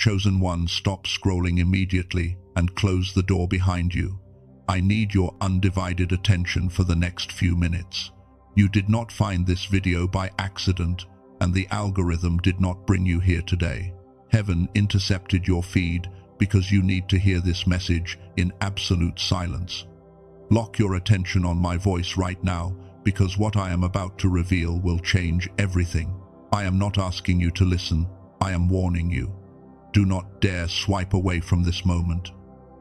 Chosen one, stop scrolling immediately and close the door behind you. I need your undivided attention for the next few minutes. You did not find this video by accident, and the algorithm did not bring you here today. Heaven intercepted your feed because you need to hear this message in absolute silence. Lock your attention on my voice right now, because what I am about to reveal will change everything. I am not asking you to listen, I am warning you. Do not dare swipe away from this moment.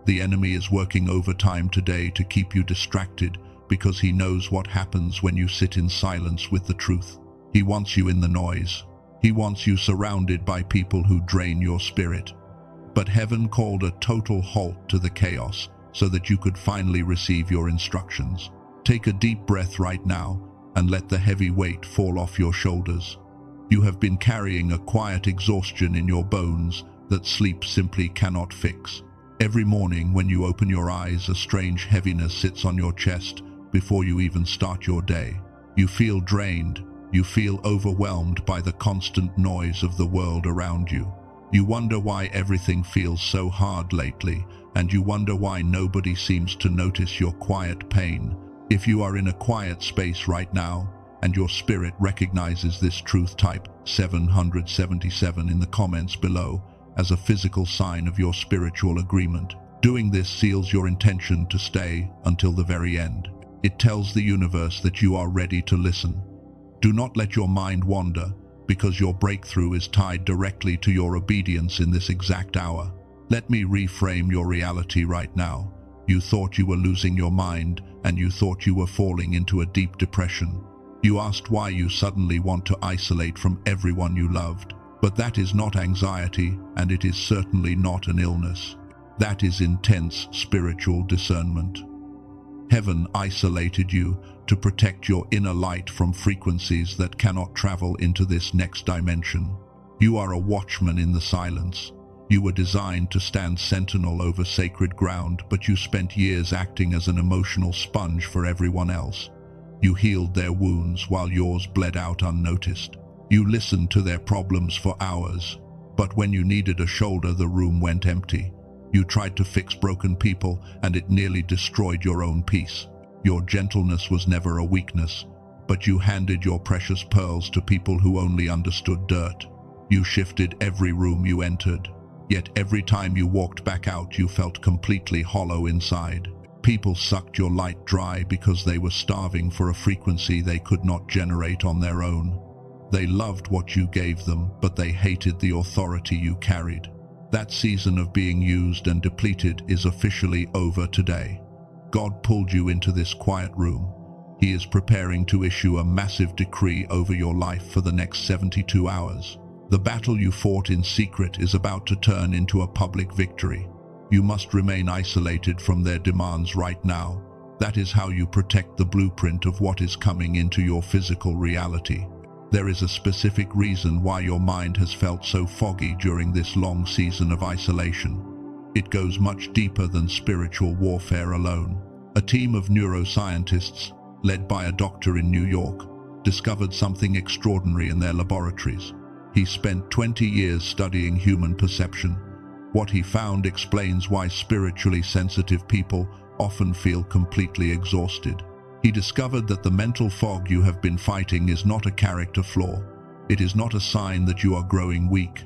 The enemy is working overtime today to keep you distracted because he knows what happens when you sit in silence with the truth. He wants you in the noise. He wants you surrounded by people who drain your spirit. But heaven called a total halt to the chaos so that you could finally receive your instructions. Take a deep breath right now and let the heavy weight fall off your shoulders. You have been carrying a quiet exhaustion in your bones that sleep simply cannot fix. Every morning when you open your eyes, a strange heaviness sits on your chest before you even start your day. You feel drained. You feel overwhelmed by the constant noise of the world around you. You wonder why everything feels so hard lately, and you wonder why nobody seems to notice your quiet pain. If you are in a quiet space right now, and your spirit recognizes this truth, type 777 in the comments below as a physical sign of your spiritual agreement. Doing this seals your intention to stay until the very end. It tells the universe that you are ready to listen. Do not let your mind wander, because your breakthrough is tied directly to your obedience in this exact hour. Let me reframe your reality right now. You thought you were losing your mind, and you thought you were falling into a deep depression. You asked why you suddenly want to isolate from everyone you loved. But that is not anxiety, and it is certainly not an illness. That is intense spiritual discernment. Heaven isolated you to protect your inner light from frequencies that cannot travel into this next dimension. You are a watchman in the silence. You were designed to stand sentinel over sacred ground, but you spent years acting as an emotional sponge for everyone else. You healed their wounds while yours bled out unnoticed. You listened to their problems for hours, but when you needed a shoulder, the room went empty. You tried to fix broken people, and it nearly destroyed your own peace. Your gentleness was never a weakness, but you handed your precious pearls to people who only understood dirt. You shifted every room you entered, yet every time you walked back out, you felt completely hollow inside. People sucked your light dry because they were starving for a frequency they could not generate on their own. They loved what you gave them, but they hated the authority you carried. That season of being used and depleted is officially over today. God pulled you into this quiet room. He is preparing to issue a massive decree over your life for the next 72 hours. The battle you fought in secret is about to turn into a public victory. You must remain isolated from their demands right now. That is how you protect the blueprint of what is coming into your physical reality. There is a specific reason why your mind has felt so foggy during this long season of isolation. It goes much deeper than spiritual warfare alone. A team of neuroscientists, led by a doctor in New York, discovered something extraordinary in their laboratories. He spent 20 years studying human perception. What he found explains why spiritually sensitive people often feel completely exhausted. He discovered that the mental fog you have been fighting is not a character flaw. It is not a sign that you are growing weak.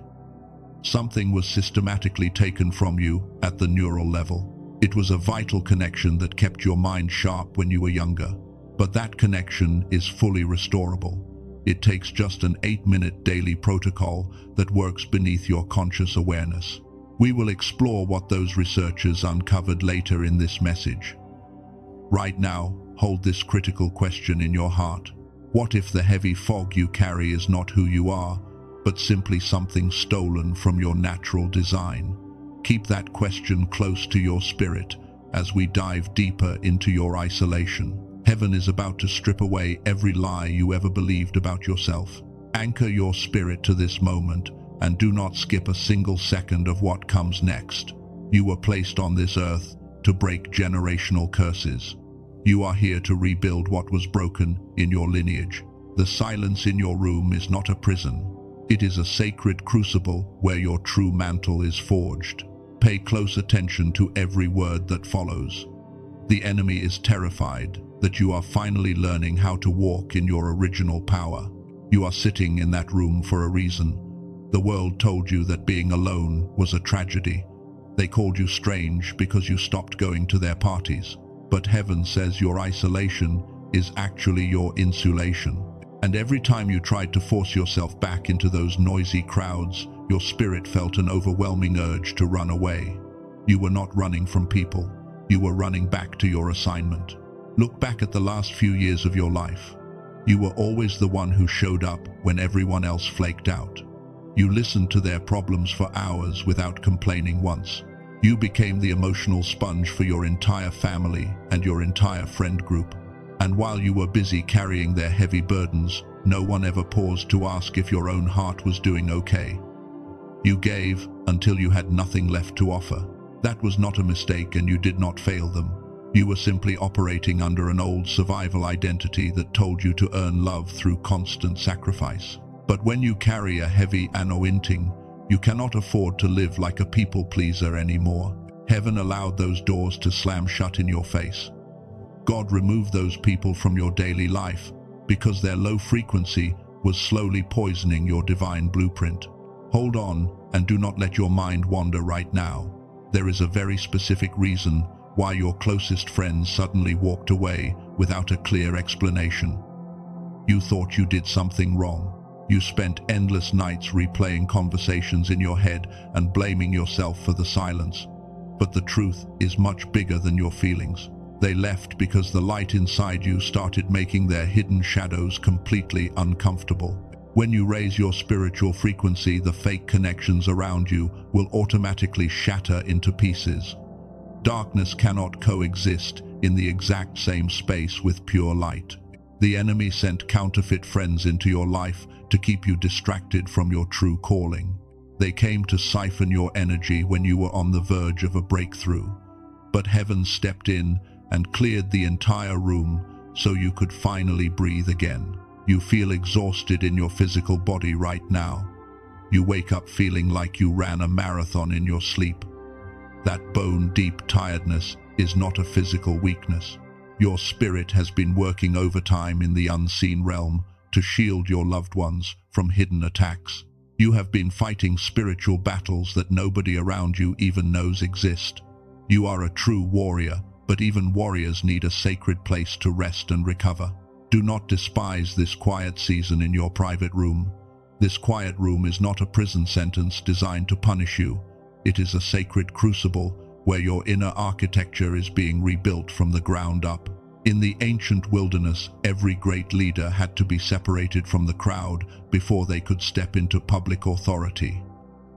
Something was systematically taken from you at the neural level. It was a vital connection that kept your mind sharp when you were younger. But that connection is fully restorable. It takes just an 8-minute daily protocol that works beneath your conscious awareness. We will explore what those researchers uncovered later in this message. Right now, hold this critical question in your heart. What if the heavy fog you carry is not who you are, but simply something stolen from your natural design? Keep that question close to your spirit as we dive deeper into your isolation. Heaven is about to strip away every lie you ever believed about yourself. Anchor your spirit to this moment and do not skip a single second of what comes next. You were placed on this earth to break generational curses. You are here to rebuild what was broken in your lineage. The silence in your room is not a prison. It is a sacred crucible where your true mantle is forged. Pay close attention to every word that follows. The enemy is terrified that you are finally learning how to walk in your original power. You are sitting in that room for a reason. The world told you that being alone was a tragedy. They called you strange because you stopped going to their parties. But heaven says your isolation is actually your insulation. And every time you tried to force yourself back into those noisy crowds, your spirit felt an overwhelming urge to run away. You were not running from people. You were running back to your assignment. Look back at the last few years of your life. You were always the one who showed up when everyone else flaked out. You listened to their problems for hours without complaining once. You became the emotional sponge for your entire family and your entire friend group. And while you were busy carrying their heavy burdens, no one ever paused to ask if your own heart was doing okay. You gave until you had nothing left to offer. That was not a mistake, and you did not fail them. You were simply operating under an old survival identity that told you to earn love through constant sacrifice. But when you carry a heavy anointing, you cannot afford to live like a people pleaser anymore. Heaven allowed those doors to slam shut in your face. God removed those people from your daily life because their low frequency was slowly poisoning your divine blueprint. Hold on and do not let your mind wander right now. There is a very specific reason why your closest friends suddenly walked away without a clear explanation. You thought you did something wrong. You spent endless nights replaying conversations in your head and blaming yourself for the silence. But the truth is much bigger than your feelings. They left because the light inside you started making their hidden shadows completely uncomfortable. When you raise your spiritual frequency, the fake connections around you will automatically shatter into pieces. Darkness cannot coexist in the exact same space with pure light. The enemy sent counterfeit friends into your life to keep you distracted from your true calling. They came to siphon your energy when you were on the verge of a breakthrough. But heaven stepped in and cleared the entire room so you could finally breathe again. You feel exhausted in your physical body right now. You wake up feeling like you ran a marathon in your sleep. That bone-deep tiredness is not a physical weakness. Your spirit has been working overtime in the unseen realm to shield your loved ones from hidden attacks. You have been fighting spiritual battles that nobody around you even knows exist. You are a true warrior, but even warriors need a sacred place to rest and recover. Do not despise this quiet season in your private room. This quiet room is not a prison sentence designed to punish you. It is a sacred crucible where your inner architecture is being rebuilt from the ground up. In the ancient wilderness, every great leader had to be separated from the crowd before they could step into public authority.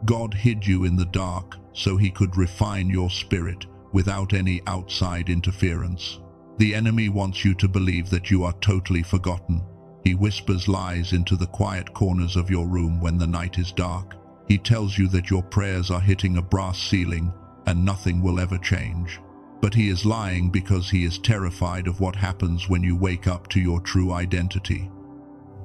God hid you in the dark so he could refine your spirit without any outside interference. The enemy wants you to believe that you are totally forgotten. He whispers lies into the quiet corners of your room when the night is dark. He tells you that your prayers are hitting a brass ceiling and nothing will ever change. But he is lying because he is terrified of what happens when you wake up to your true identity.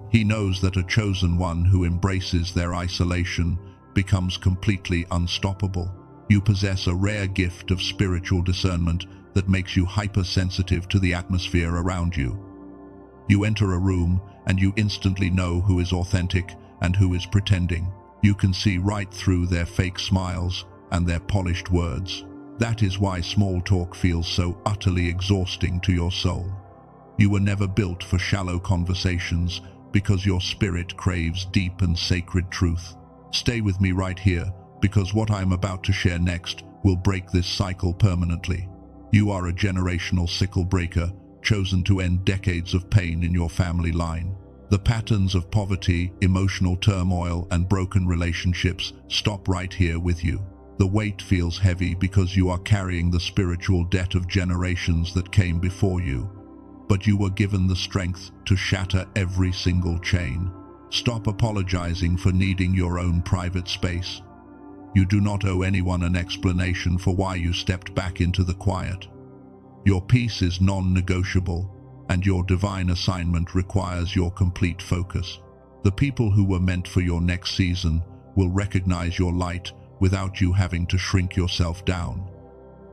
He knows that a chosen one who embraces their isolation becomes completely unstoppable. You possess a rare gift of spiritual discernment that makes you hypersensitive to the atmosphere around you. You enter a room and you instantly know who is authentic and who is pretending. You can see right through their fake smiles and their polished words. That is why small talk feels so utterly exhausting to your soul. You were never built for shallow conversations because your spirit craves deep and sacred truth. Stay with me right here, because what I am about to share next will break this cycle permanently. You are a generational sickle breaker, chosen to end decades of pain in your family line. The patterns of poverty, emotional turmoil, and broken relationships stop right here with you. The weight feels heavy because you are carrying the spiritual debt of generations that came before you. But you were given the strength to shatter every single chain. Stop apologizing for needing your own private space. You do not owe anyone an explanation for why you stepped back into the quiet. Your peace is non-negotiable, and your divine assignment requires your complete focus. The people who were meant for your next season will recognize your light without you having to shrink yourself down.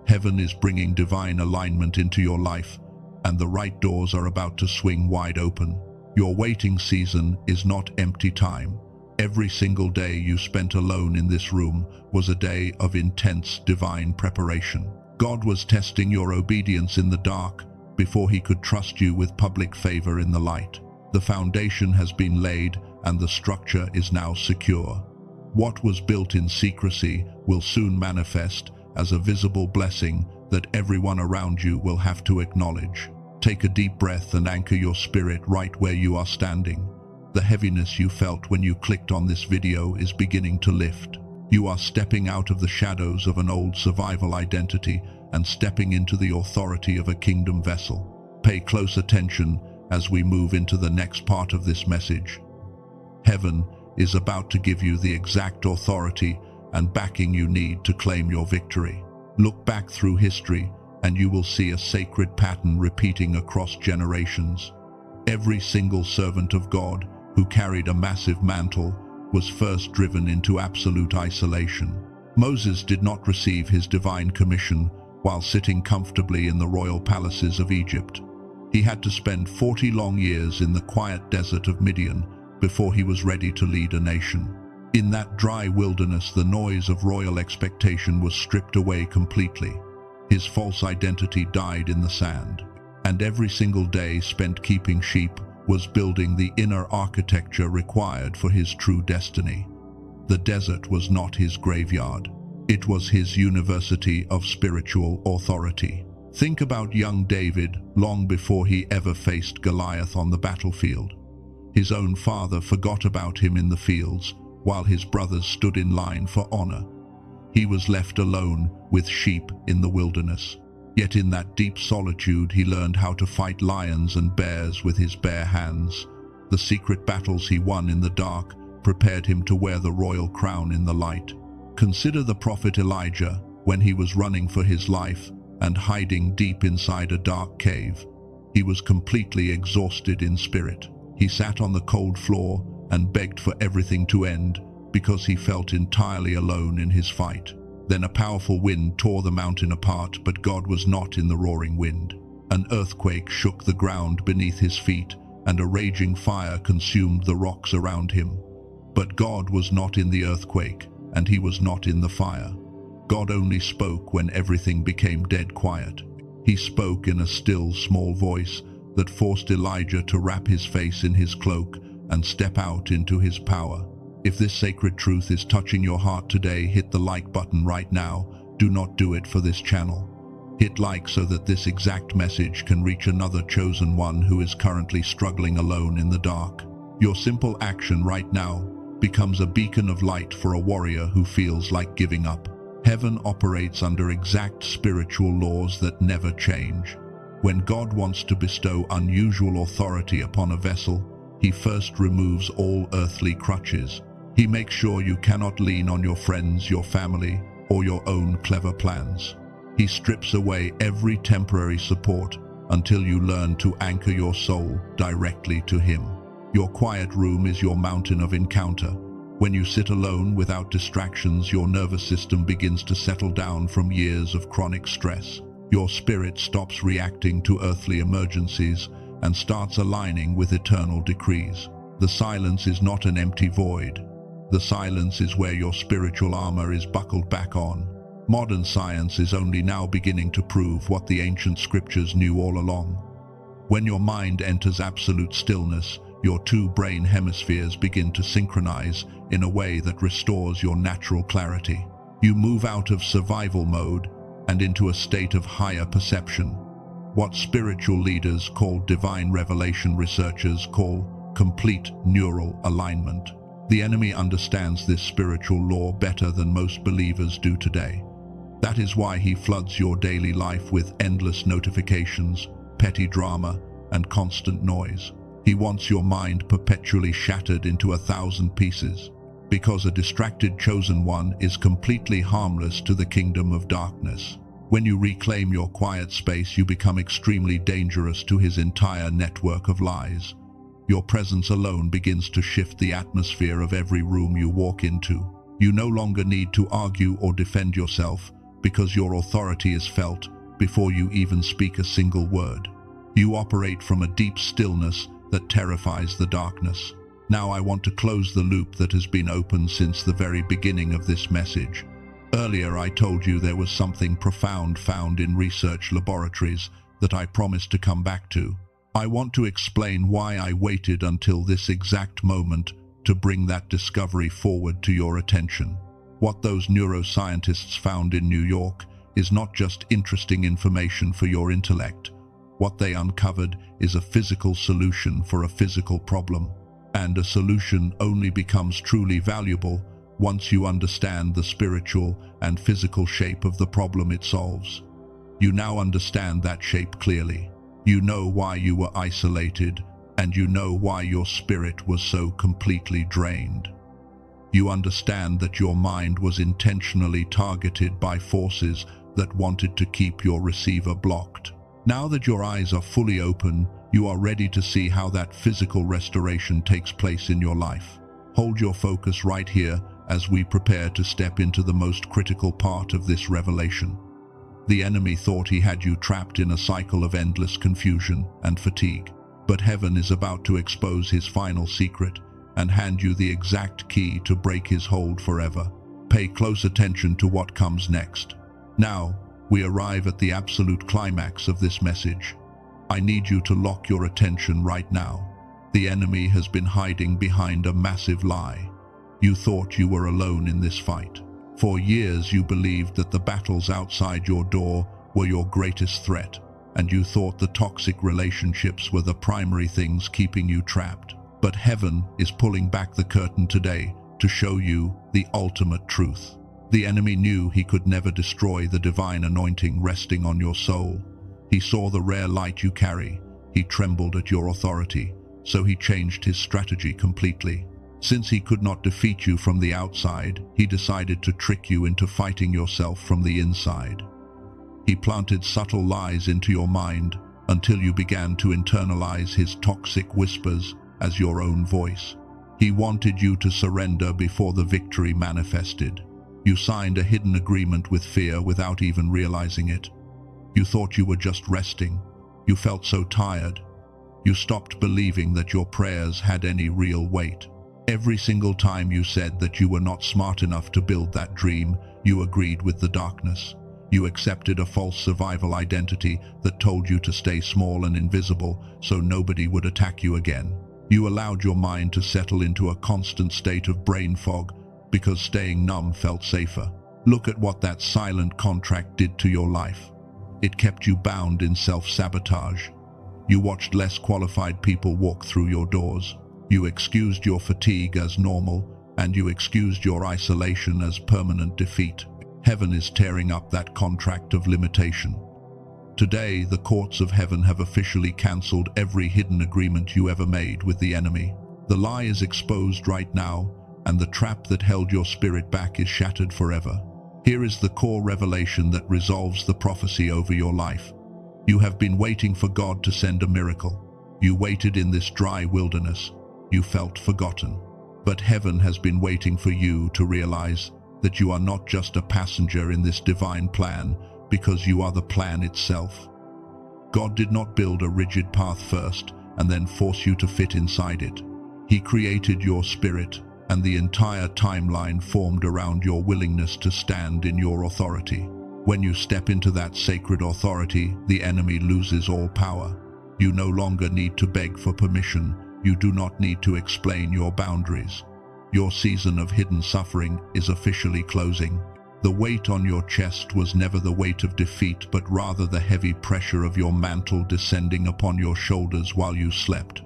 Heaven is bringing divine alignment into your life, and the right doors are about to swing wide open. Your waiting season is not empty time. Every single day you spent alone in this room was a day of intense divine preparation. God was testing your obedience in the dark before he could trust you with public favor in the light. The foundation has been laid and the structure is now secure. What was built in secrecy will soon manifest as a visible blessing that everyone around you will have to acknowledge. Take a deep breath and anchor your spirit right where you are standing. The heaviness you felt when you clicked on this video is beginning to lift. You are stepping out of the shadows of an old survival identity and stepping into the authority of a kingdom vessel. Pay close attention as we move into the next part of this message. Heaven is about to give you the exact authority and backing you need to claim your victory. Look back through history and you will see a sacred pattern repeating across generations. Every single servant of God who carried a massive mantle was first driven into absolute isolation. Moses did not receive his divine commission while sitting comfortably in the royal palaces of Egypt. He had to spend 40 long years in the quiet desert of Midian before he was ready to lead a nation. In that dry wilderness, the noise of royal expectation was stripped away completely. His false identity died in the sand, and every single day spent keeping sheep was building the inner architecture required for his true destiny. The desert was not his graveyard. It was his university of spiritual authority. Think about young David long before he ever faced Goliath on the battlefield. His own father forgot about him in the fields, while his brothers stood in line for honor. He was left alone with sheep in the wilderness. Yet in that deep solitude he learned how to fight lions and bears with his bare hands. The secret battles he won in the dark prepared him to wear the royal crown in the light. Consider the prophet Elijah when he was running for his life and hiding deep inside a dark cave. He was completely exhausted in spirit. He sat on the cold floor and begged for everything to end because he felt entirely alone in his fight. Then a powerful wind tore the mountain apart, but God was not in the roaring wind. An earthquake shook the ground beneath his feet, and a raging fire consumed the rocks around him. But God was not in the earthquake, and he was not in the fire. God only spoke when everything became dead quiet. He spoke in a still, small voice that forced Elijah to wrap his face in his cloak and step out into his power. If this sacred truth is touching your heart today, hit the like button right now. Do not do it for this channel. Hit like so that this exact message can reach another chosen one who is currently struggling alone in the dark. Your simple action right now becomes a beacon of light for a warrior who feels like giving up. Heaven operates under exact spiritual laws that never change. When God wants to bestow unusual authority upon a vessel, he first removes all earthly crutches. He makes sure you cannot lean on your friends, your family, or your own clever plans. He strips away every temporary support until you learn to anchor your soul directly to him. Your quiet room is your mountain of encounter. When you sit alone without distractions, your nervous system begins to settle down from years of chronic stress. Your spirit stops reacting to earthly emergencies and starts aligning with eternal decrees. The silence is not an empty void. The silence is where your spiritual armor is buckled back on. Modern science is only now beginning to prove what the ancient scriptures knew all along. When your mind enters absolute stillness, your two brain hemispheres begin to synchronize in a way that restores your natural clarity. You move out of survival mode and into a state of higher perception. What spiritual leaders call divine revelation, researchers call complete neural alignment. The enemy understands this spiritual law better than most believers do today. That is why he floods your daily life with endless notifications, petty drama, and constant noise. He wants your mind perpetually shattered into 1,000 pieces, because a distracted chosen one is completely harmless to the kingdom of darkness. When you reclaim your quiet space, you become extremely dangerous to his entire network of lies. Your presence alone begins to shift the atmosphere of every room you walk into. You no longer need to argue or defend yourself because your authority is felt before you even speak a single word. You operate from a deep stillness that terrifies the darkness. Now I want to close the loop that has been open since the very beginning of this message. Earlier I told you there was something profound found in research laboratories that I promised to come back to. I want to explain why I waited until this exact moment to bring that discovery forward to your attention. What those neuroscientists found in New York is not just interesting information for your intellect. What they uncovered is a physical solution for a physical problem. And a solution only becomes truly valuable once you understand the spiritual and physical shape of the problem it solves. You now understand that shape clearly. You know why you were isolated, and you know why your spirit was so completely drained. You understand that your mind was intentionally targeted by forces that wanted to keep your receiver blocked. Now that your eyes are fully open, you are ready to see how that physical restoration takes place in your life. Hold your focus right here as we prepare to step into the most critical part of this revelation. The enemy thought he had you trapped in a cycle of endless confusion and fatigue, but heaven is about to expose his final secret and hand you the exact key to break his hold forever. Pay close attention to what comes next. Now, we arrive at the absolute climax of this message. I need you to lock your attention right now. The enemy has been hiding behind a massive lie. You thought you were alone in this fight. For years you believed that the battles outside your door were your greatest threat, and you thought the toxic relationships were the primary things keeping you trapped. But heaven is pulling back the curtain today to show you the ultimate truth. The enemy knew he could never destroy the divine anointing resting on your soul. He saw the rare light you carry. He trembled at your authority, so he changed his strategy completely. Since he could not defeat you from the outside, he decided to trick you into fighting yourself from the inside. He planted subtle lies into your mind until you began to internalize his toxic whispers as your own voice. He wanted you to surrender before the victory manifested. You signed a hidden agreement with fear without even realizing it. You thought you were just resting. You felt so tired. You stopped believing that your prayers had any real weight. Every single time you said that you were not smart enough to build that dream, you agreed with the darkness. You accepted a false survival identity that told you to stay small and invisible so nobody would attack you again. You allowed your mind to settle into a constant state of brain fog because staying numb felt safer. Look at what that silent contract did to your life. It kept you bound in self-sabotage. You watched less qualified people walk through your doors. You excused your fatigue as normal, and you excused your isolation as permanent defeat. Heaven is tearing up that contract of limitation. Today, the courts of heaven have officially cancelled every hidden agreement you ever made with the enemy. The lie is exposed right now, and the trap that held your spirit back is shattered forever. Here is the core revelation that resolves the prophecy over your life. You have been waiting for God to send a miracle. You waited in this dry wilderness. You felt forgotten. But heaven has been waiting for you to realize that you are not just a passenger in this divine plan, because you are the plan itself. God did not build a rigid path first and then force you to fit inside it. He created your spirit, and the entire timeline formed around your willingness to stand in your authority. When you step into that sacred authority, the enemy loses all power. You no longer need to beg for permission. You do not need to explain your boundaries. Your season of hidden suffering is officially closing. The weight on your chest was never the weight of defeat, but rather the heavy pressure of your mantle descending upon your shoulders while you slept.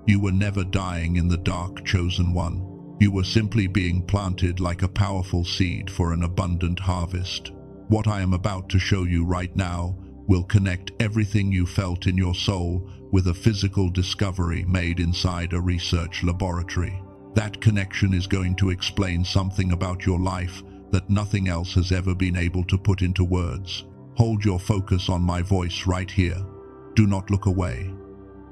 You were never dying in the dark, chosen one. You were simply being planted like a powerful seed for an abundant harvest. What I am about to show you right now will connect everything you felt in your soul with a physical discovery made inside a research laboratory. That connection is going to explain something about your life that nothing else has ever been able to put into words. Hold your focus on my voice right here. Do not look away.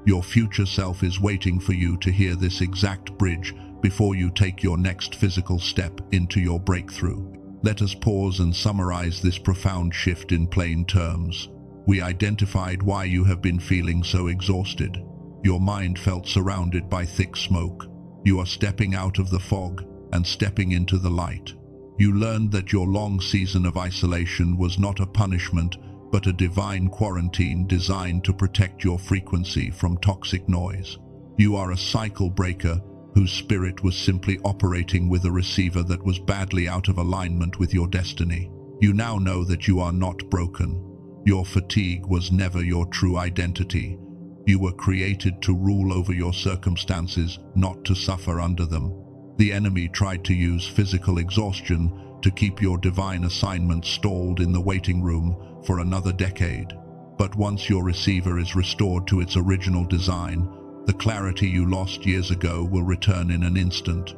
Your future self is waiting for you to hear this exact bridge before you take your next physical step into your breakthrough. Let us pause and summarize this profound shift in plain terms. We identified why you have been feeling so exhausted. Your mind felt surrounded by thick smoke. You are stepping out of the fog and stepping into the light. You learned that your long season of isolation was not a punishment, but a divine quarantine designed to protect your frequency from toxic noise. You are a cycle breaker whose spirit was simply operating with a receiver that was badly out of alignment with your destiny. You now know that you are not broken. Your fatigue was never your true identity. You were created to rule over your circumstances, not to suffer under them. The enemy tried to use physical exhaustion to keep your divine assignment stalled in the waiting room for another decade. But once your receiver is restored to its original design, the clarity you lost years ago will return in an instant.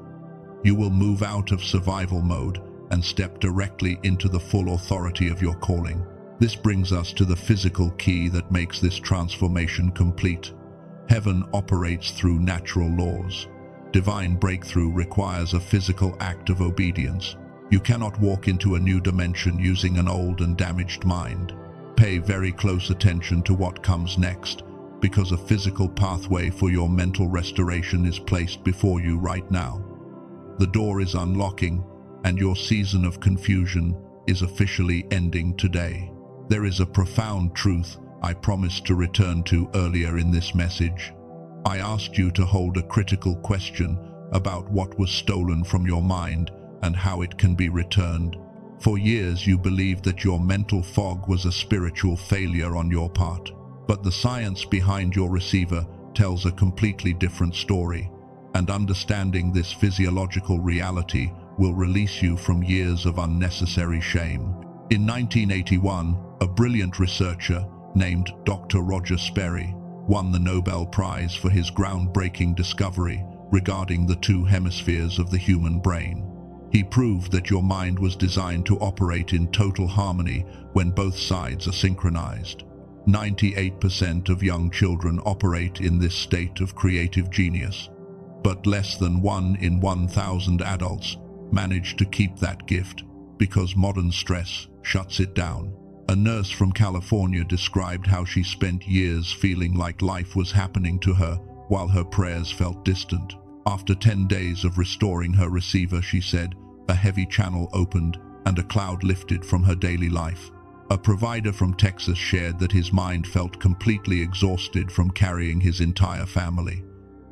You will move out of survival mode and step directly into the full authority of your calling. This brings us to the physical key that makes this transformation complete. Heaven operates through natural laws. Divine breakthrough requires a physical act of obedience. You cannot walk into a new dimension using an old and damaged mind. Pay very close attention to what comes next, because a physical pathway for your mental restoration is placed before you right now. The door is unlocking, and your season of confusion is officially ending today. There is a profound truth I promised to return to earlier in this message. I asked you to hold a critical question about what was stolen from your mind and how it can be returned. For years you believed that your mental fog was a spiritual failure on your part, but the science behind your receiver tells a completely different story, and understanding this physiological reality will release you from years of unnecessary shame. In 1981, a brilliant researcher named Dr. Roger Sperry won the Nobel Prize for his groundbreaking discovery regarding the two hemispheres of the human brain. He proved that your mind was designed to operate in total harmony when both sides are synchronized. 98% of young children operate in this state of creative genius, but less than 1 in 1,000 adults manage to keep that gift because modern stress shuts it down. A nurse from California described how she spent years feeling like life was happening to her while her prayers felt distant. After 10 days of restoring her receiver, she said, a heavy channel opened and a cloud lifted from her daily life. A provider from Texas shared that his mind felt completely exhausted from carrying his entire family.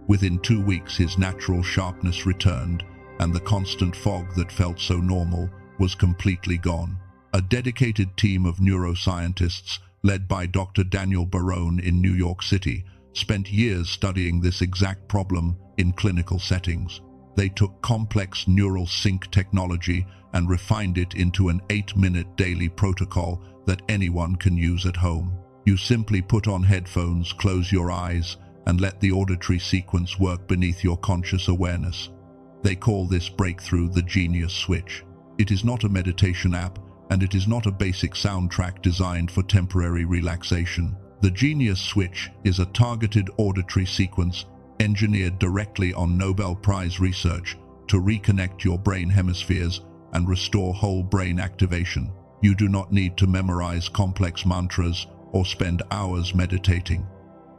Within 2 weeks, his natural sharpness returned, and the constant fog that felt so normal was completely gone. A dedicated team of neuroscientists, led by Dr. Daniel Barone in New York City, spent years studying this exact problem in clinical settings. They took complex neural sync technology and refined it into an 8-minute daily protocol that anyone can use at home. You simply put on headphones, close your eyes, and let the auditory sequence work beneath your conscious awareness. They call this breakthrough the Genius Switch. It is not a meditation app, and it is not a basic soundtrack designed for temporary relaxation. The Genius Switch is a targeted auditory sequence engineered directly on Nobel Prize research to reconnect your brain hemispheres and restore whole brain activation. You do not need to memorize complex mantras or spend hours meditating.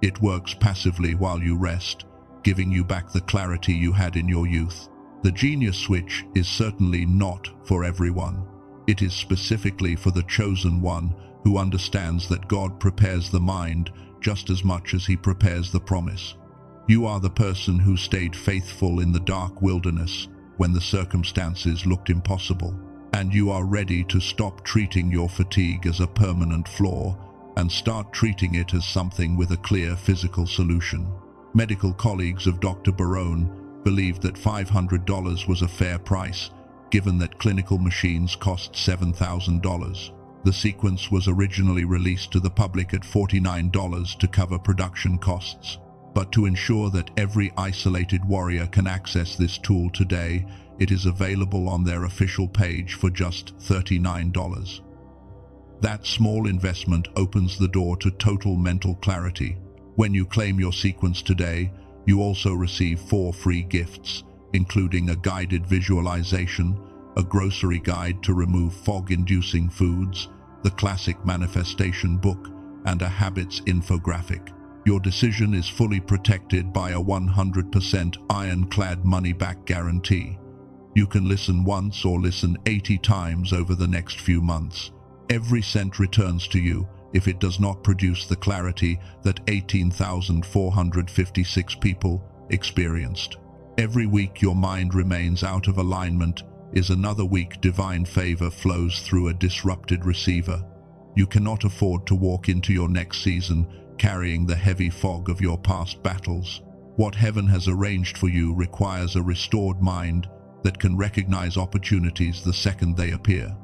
It works passively while you rest, giving you back the clarity you had in your youth. The Genius Switch is certainly not for everyone. It is specifically for the chosen one who understands that God prepares the mind just as much as He prepares the promise. You are the person who stayed faithful in the dark wilderness when the circumstances looked impossible, and you are ready to stop treating your fatigue as a permanent flaw and start treating it as something with a clear physical solution. Medical colleagues of Dr. Barone believed that $500 was a fair price, given that clinical machines cost $7,000. The sequence was originally released to the public at $49 to cover production costs. But to ensure that every isolated warrior can access this tool today, it is available on their official page for just $39. That small investment opens the door to total mental clarity. When you claim your sequence today, you also receive 4 free gifts, including a guided visualization, a grocery guide to remove fog-inducing foods, the classic manifestation book, and a habits infographic. Your decision is fully protected by a 100% ironclad money-back guarantee. You can listen once or listen 80 times over the next few months. Every cent returns to you if it does not produce the clarity that 18,456 people experienced. Every week your mind remains out of alignment is another week divine favor flows through a disrupted receiver. You cannot afford to walk into your next season carrying the heavy fog of your past battles. What heaven has arranged for you requires a restored mind that can recognize opportunities the second they appear.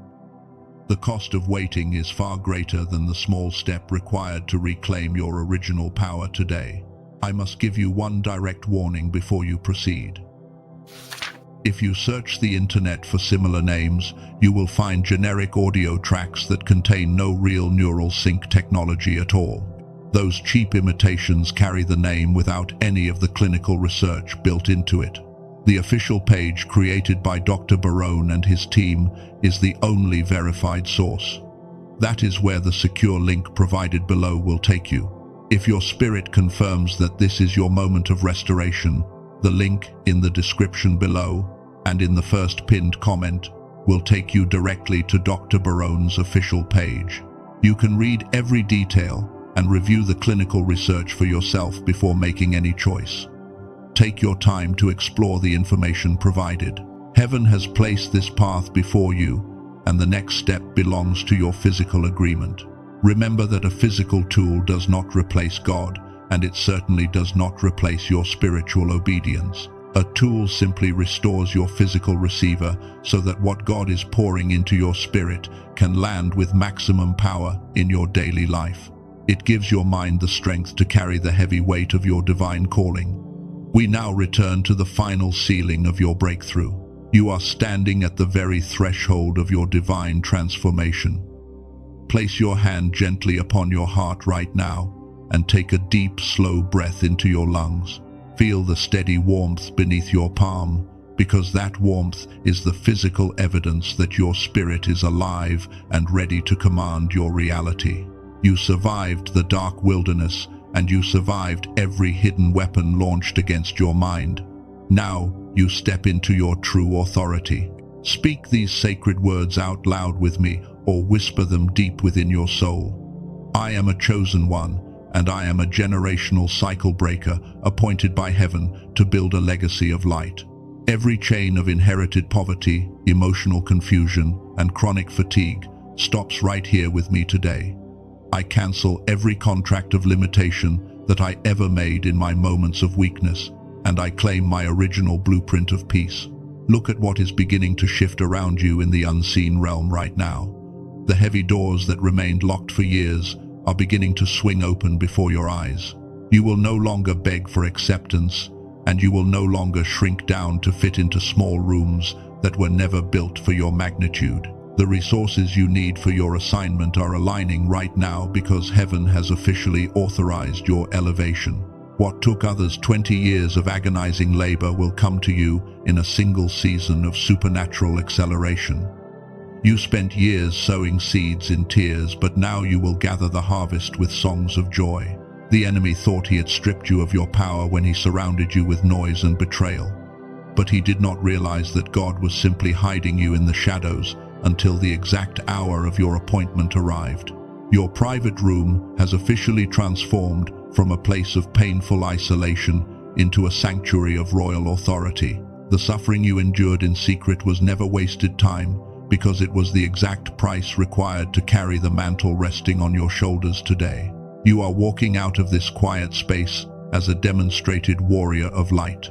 The cost of waiting is far greater than the small step required to reclaim your original power today. I must give you one direct warning before you proceed. If you search the internet for similar names, you will find generic audio tracks that contain no real neural sync technology at all. Those cheap imitations carry the name without any of the clinical research built into it. The official page created by Dr. Barone and his team is the only verified source. That is where the secure link provided below will take you. If your spirit confirms that this is your moment of restoration, the link in the description below and in the first pinned comment will take you directly to Dr. Barone's official page. You can read every detail and review the clinical research for yourself before making any choice. Take your time to explore the information provided. Heaven has placed this path before you, and the next step belongs to your physical agreement. Remember that a physical tool does not replace God, and it certainly does not replace your spiritual obedience. A tool simply restores your physical receiver so that what God is pouring into your spirit can land with maximum power in your daily life. It gives your mind the strength to carry the heavy weight of your divine calling. We now return to the final ceiling of your breakthrough. You are standing at the very threshold of your divine transformation. Place your hand gently upon your heart right now and take a deep, slow breath into your lungs. Feel the steady warmth beneath your palm, because that warmth is the physical evidence that your spirit is alive and ready to command your reality. You survived the dark wilderness, and you survived every hidden weapon launched against your mind. Now you step into your true authority. Speak these sacred words out loud with me, or whisper them deep within your soul. I am a chosen one, and I am a generational cycle breaker appointed by heaven to build a legacy of light. Every chain of inherited poverty, emotional confusion, and chronic fatigue stops right here with me today. I cancel every contract of limitation that I ever made in my moments of weakness, and I claim my original blueprint of peace. Look at what is beginning to shift around you in the unseen realm right now. The heavy doors that remained locked for years are beginning to swing open before your eyes. You will no longer beg for acceptance, and you will no longer shrink down to fit into small rooms that were never built for your magnitude. The resources you need for your assignment are aligning right now because heaven has officially authorized your elevation. What took others 20 years of agonizing labor will come to you in a single season of supernatural acceleration. You spent years sowing seeds in tears, but now you will gather the harvest with songs of joy. The enemy thought he had stripped you of your power when he surrounded you with noise and betrayal. But he did not realize that God was simply hiding you in the shadows until the exact hour of your appointment arrived. Your private room has officially transformed from a place of painful isolation into a sanctuary of royal authority. The suffering you endured in secret was never wasted time, because it was the exact price required to carry the mantle resting on your shoulders today. You are walking out of this quiet space as a demonstrated warrior of light.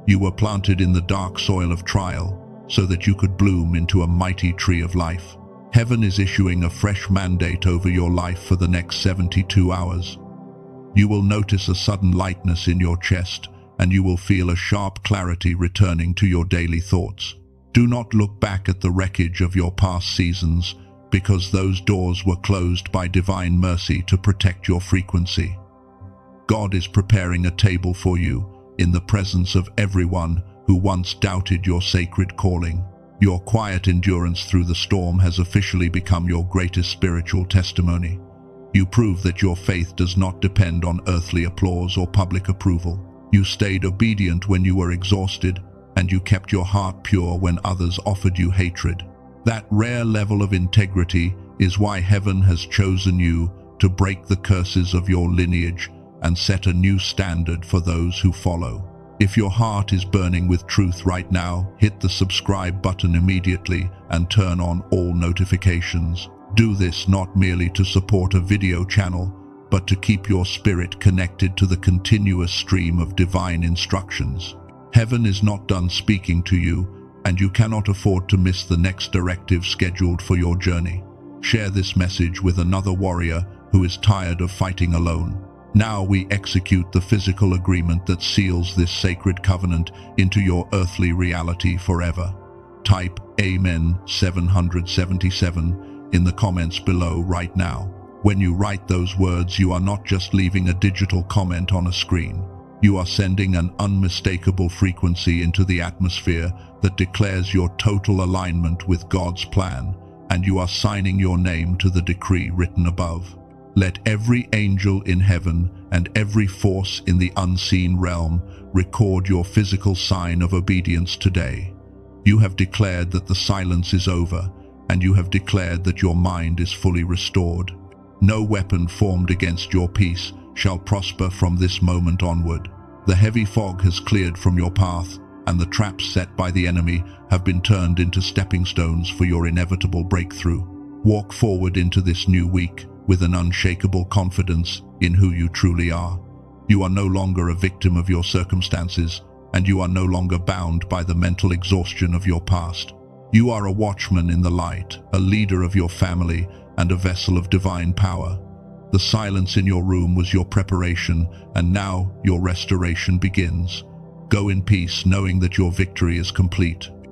You were planted in the dark soil of trial so that you could bloom into a mighty tree of life. Heaven is issuing a fresh mandate over your life for the next 72 hours. You will notice a sudden lightness in your chest, and you will feel a sharp clarity returning to your daily thoughts. Do not look back at the wreckage of your past seasons, because those doors were closed by divine mercy to protect your frequency. God is preparing a table for you in the presence of everyone who once doubted your sacred calling. Your quiet endurance through the storm has officially become your greatest spiritual testimony. You prove that your faith does not depend on earthly applause or public approval. You stayed obedient when you were exhausted, and you kept your heart pure when others offered you hatred. That rare level of integrity is why heaven has chosen you to break the curses of your lineage and set a new standard for those who follow. If your heart is burning with truth right now, hit the subscribe button immediately and turn on all notifications. Do this not merely to support a video channel, but to keep your spirit connected to the continuous stream of divine instructions. Heaven is not done speaking to you, and you cannot afford to miss the next directive scheduled for your journey. Share this message with another warrior who is tired of fighting alone. Now we execute the physical agreement that seals this sacred covenant into your earthly reality forever. Type Amen 777 in the comments below right now. When you write those words, you are not just leaving a digital comment on a screen. You are sending an unmistakable frequency into the atmosphere that declares your total alignment with God's plan, and you are signing your name to the decree written above. Let every angel in heaven and every force in the unseen realm record your physical sign of obedience today. You have declared that the silence is over, and you have declared that your mind is fully restored. No weapon formed against your peace shall prosper from this moment onward. The heavy fog has cleared from your path, and the traps set by the enemy have been turned into stepping stones for your inevitable breakthrough. Walk forward into this new week with an unshakable confidence in who you truly are. You are no longer a victim of your circumstances, and you are no longer bound by the mental exhaustion of your past. You are a watchman in the light, a leader of your family, and a vessel of divine power. The silence in your room was your preparation, and now your restoration begins. Go in peace, knowing that your victory is complete.